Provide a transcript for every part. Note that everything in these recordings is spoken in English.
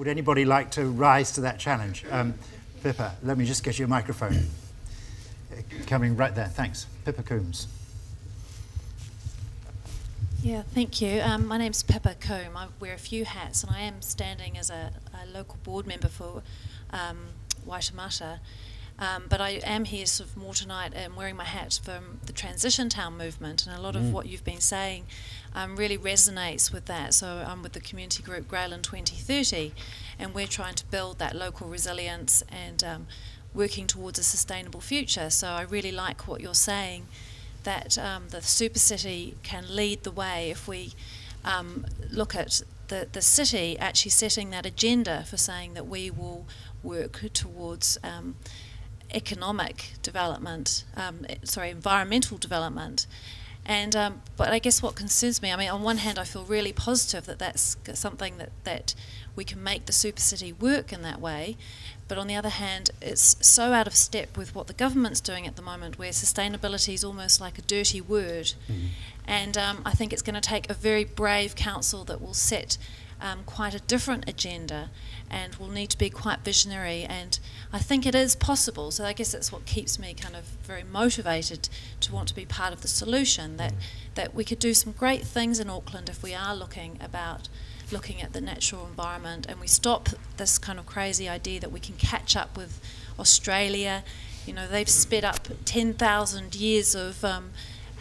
Would anybody like to rise to that challenge? Pippa, let me just get you a microphone. Coming right there, thanks. Pippa Coombs. Yeah, thank you. My name's Pippa Combe. I wear a few hats, and I am standing as a local board member for Waitemata. But I am here sort of more tonight and wearing my hat from the Transition Town movement, and a lot of what you've been saying really resonates with that. So I'm with the community group Grayland 2030, and we're trying to build that local resilience and working towards a sustainable future. So I really like what you're saying, that the Supercity can lead the way if we look at the city actually setting that agenda for saying that we will work towards economic development, environmental development. And but I guess what concerns me, I mean, on one hand I feel really positive that that's something that we can make the Supercity work in that way, but on the other hand it's so out of step with what the government's doing at the moment, where sustainability is almost like a dirty word. And I think it's going to take a very brave council that will set quite a different agenda, and will need to be quite visionary, and I think it is possible. So I guess that's what keeps me kind of very motivated to want to be part of the solution, that we could do some great things in Auckland if we are looking at the natural environment, and we stop this kind of crazy idea that we can catch up with Australia. You know, they've sped up 10,000 years of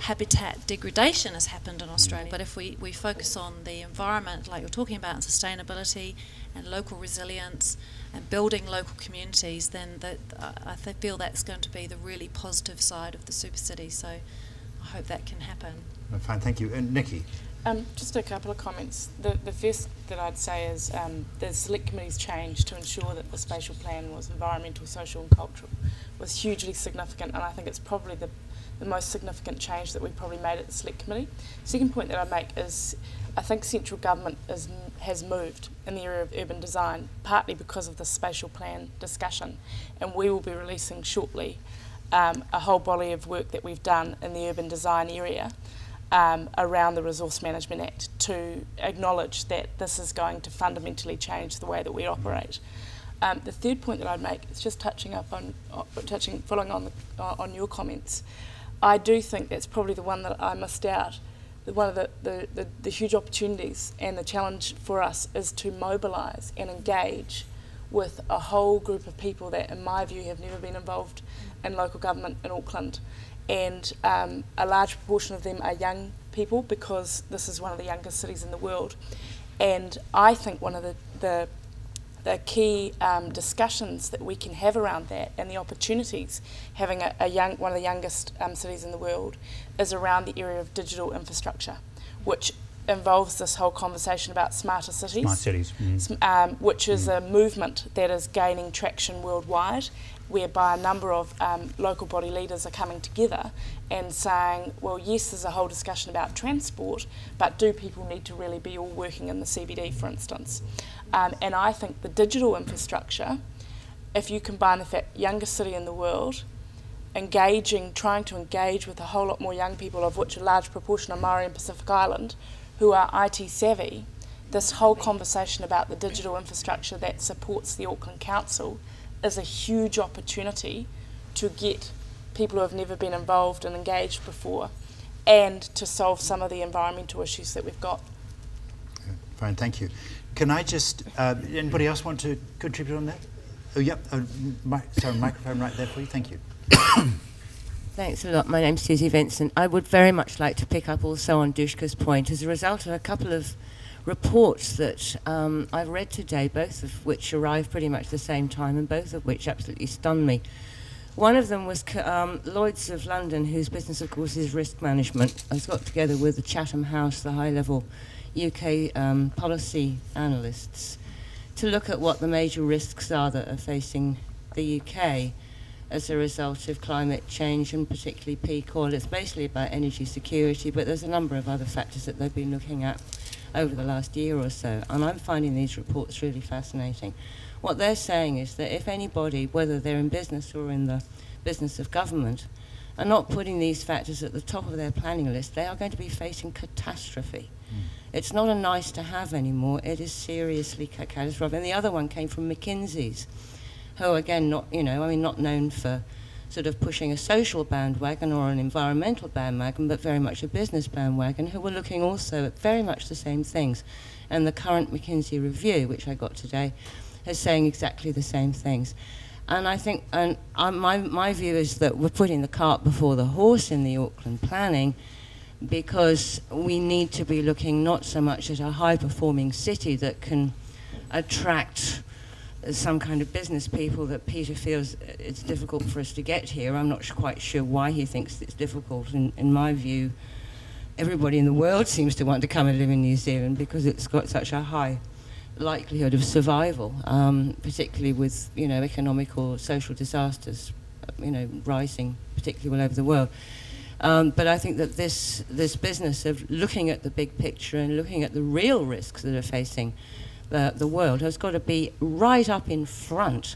habitat degradation has happened in Australia. But if we focus on the environment, like you're talking about, and sustainability and local resilience and building local communities, then I feel that's going to be the really positive side of the Supercity. So I hope that can happen. Fine, thank you. And Nikki? Just a couple of comments. The first that I'd say is the Select Committee's change to ensure that the spatial plan was environmental, social and cultural was hugely significant, and I think it's probably the most significant change that we probably made at the Select Committee. Second point that I'd make is I think central government has moved in the area of urban design, partly because of the spatial plan discussion, and we will be releasing shortly a whole body of work that we've done in the urban design area around the Resource Management Act to acknowledge that this is going to fundamentally change the way that we operate. The third point that I'd make is just following on your comments. I do think that's probably the one that I missed out. One of the huge opportunities and the challenge for us is to mobilise and engage with a whole group of people that, in my view, have never been involved in local government in Auckland. And a large proportion of them are young people, because this is one of the youngest cities in the world. And I think one of the key discussions that we can have around that, and the opportunities having one of the youngest cities in the world, is around the area of digital infrastructure, which involves this whole conversation about smarter cities. Smart cities. Which is a movement that is gaining traction worldwide, whereby a number of local body leaders are coming together and saying, well, yes, there's a whole discussion about transport, but do people need to really be all working in the CBD, for instance? And I think the digital infrastructure, if you combine the fact youngest city in the world, trying to engage with a whole lot more young people, of which a large proportion are Maori and Pacific Island, who are IT savvy, this whole conversation about the digital infrastructure that supports the Auckland Council is a huge opportunity to get people who have never been involved and engaged before, and to solve some of the environmental issues that we've got. Fine, thank you. Can I just, anybody else want to contribute on that? Oh, yep, microphone right there for you, thank you. Thanks a lot. My name's Susie Vincent. I would very much like to pick up also on Dushka's point as a result of a couple of reports that I've read today, both of which arrived pretty much at the same time, and both of which absolutely stunned me. One of them was Lloyd's of London, whose business, of course, is risk management, has got together with the Chatham House, the high-level UK policy analysts, to look at what the major risks are that are facing the UK as a result of climate change, and particularly peak oil. It's basically about energy security, but there's a number of other factors that they've been looking at over the last year or so, and I'm finding these reports really fascinating. What they're saying is that if anybody, whether they're in business or in the business of government, are not putting these factors at the top of their planning list, they are going to be facing catastrophe. It's not a nice to have anymore, it is seriously catastrophic. And the other one came from McKinsey's, who again, not known for sort of pushing a social bandwagon or an environmental bandwagon, but very much a business bandwagon, who were looking also at very much the same things. And the current McKinsey review, which I got today, is saying exactly the same things. And I think, my view is that we're putting the cart before the horse in the Auckland planning, because we need to be looking not so much at a high-performing city that can attract some kind of business people that Peter feels it's difficult for us to get here. I'm not quite sure why he thinks it's difficult. In my view, everybody in the world seems to want to come and live in New Zealand because it's got such a high likelihood of survival, particularly with economic or social disasters rising particularly all over the world. But I think that this business of looking at the big picture and looking at the real risks that are facing the world has got to be right up in front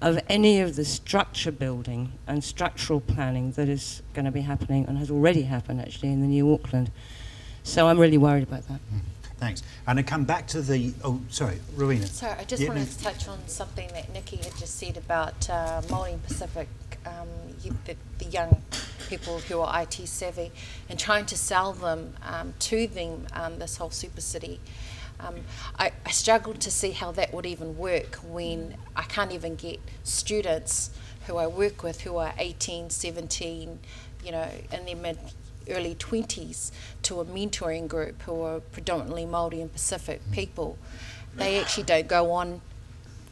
of any of the structure building and structural planning that is going to be happening and has already happened actually in the new Auckland. So I'm really worried about that. Thanks. And I come back to the, Rowena. Sorry, I just wanted to touch on something that Nikki had just said about Māori Pacific, the young people who are IT savvy, and trying to sell them to them this whole Supercity. I struggled to see how that would even work when I can't even get students who I work with who are 18, 17, in their early 20s to a mentoring group who are predominantly Māori and Pacific people. They actually don't go on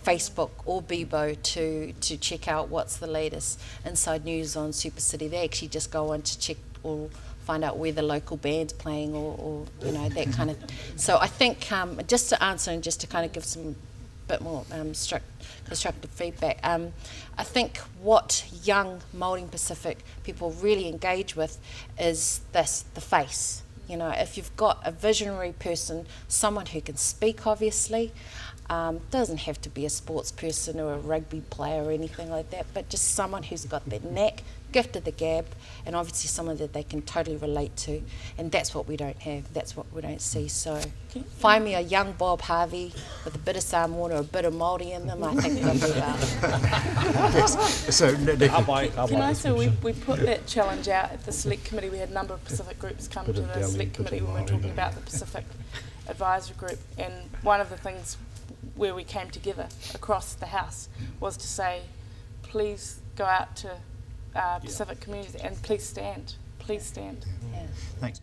Facebook or Bebo to check out what's the latest inside news on Supercity. They actually just go on to check or find out where the local band's playing or that kind of. So I think just to answer and just to kind of give some bit more constructive feedback, I think what young Māori and Pacific people really engage with is the face. If you've got a visionary person, someone who can speak obviously, doesn't have to be a sports person or a rugby player or anything like that, but just someone who's got the knack, gift of the gab, and obviously someone that they can totally relate to, and that's what we don't have, that's what we don't see. So find me a young Bob Harvey with a bit of Samoan or a bit of Māori in them, I think they'll do well. So, Can I say we put that challenge out at the select committee. We had a number of Pacific groups come to the select committee when we were talking about the Pacific Advisory Group, and one of the things where we came together across the House was to say, please go out to Pacific communities and please stand. Please stand. Thanks.